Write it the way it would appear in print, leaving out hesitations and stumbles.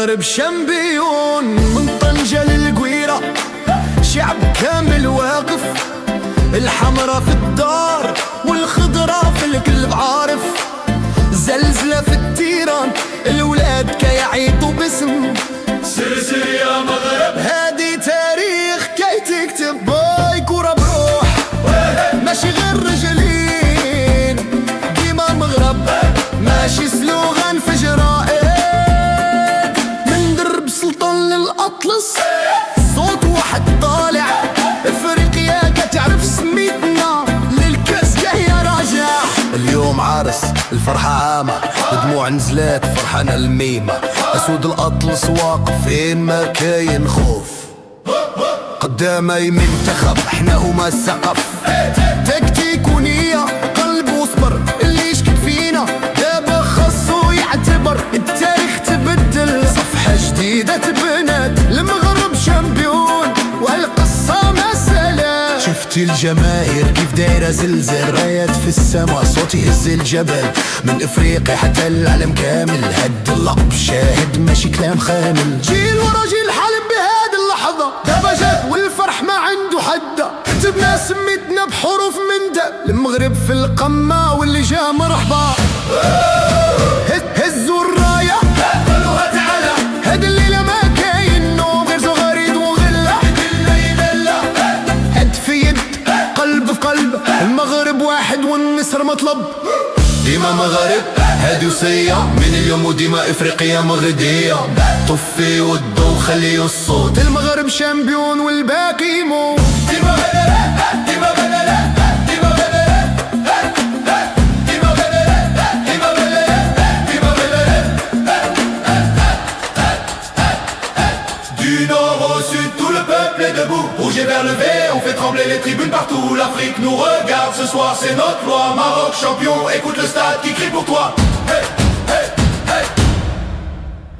المغرب شامبيون من طنجة للقويرة، شعب كامل واقف، الحمرة في الدار والخضرة في القلب عارف، زلزلة في التيران الولاد كيعيطوا باسم سر يا مغرب. هادي تاريخ كي تكتب باي كرة بروح، ماشي غير رجلين ديما مغرب، ماشي سلوغان في جرائد، من درب سلطان للأطلس صوت واحد طالع، افريقيا كتعرف سميتنا للكاس جاية راجع. اليوم عرس الفرحة عامة، دموع نزلات فرحنا الميمة، أسود الأطلس واقف فين ما كاين خوف، قدامي منتخب احنا هما السقف، تكتيك ونية قلب وصبر، اللي يشكك فينا دابا خاصو يعتبر، التاريخ تبدل صفحة جديدة تبنت، المغرب شامبيون والقصة ما سلام. شفتي الجماهير كيف دايرة زلزال، رايات في السما صوت يهز الجبل، من افريقيا حتى العالم كامل، هد اللقب شاهد ماشي كلام خامل، جيل ورا جيل حالم بهاد اللحظة، دابا جات والفرح ما عنده حدا، كتبنا سميتنا بحروف من دب، المغرب في القمة واللي جا مرحبا، هزوا الراية قولوها تعالى، هاد الليلة ما كاين نوم غير زغاريد وغلة، هد في يد قلب في قلب، المغرب واحد والنسر مطلب، ديما مغرب هادي وصية من اليوم، وديما افريقيا مغردية، طفي والضو خلي الصوت، المغرب شامبيون والباقي يموت. ديما غنى ديما غنى ديما غنى ديما غنى ديما غنى ديما غنى. Du nord au sud, tout le peuple est debout, rouge et vert levé, on fait trembler les tribunes partout. L'Afrique nous regarde ce soir, c'est notre loi. Maroc champion, écoute le stade qui crie pour toi. Hey.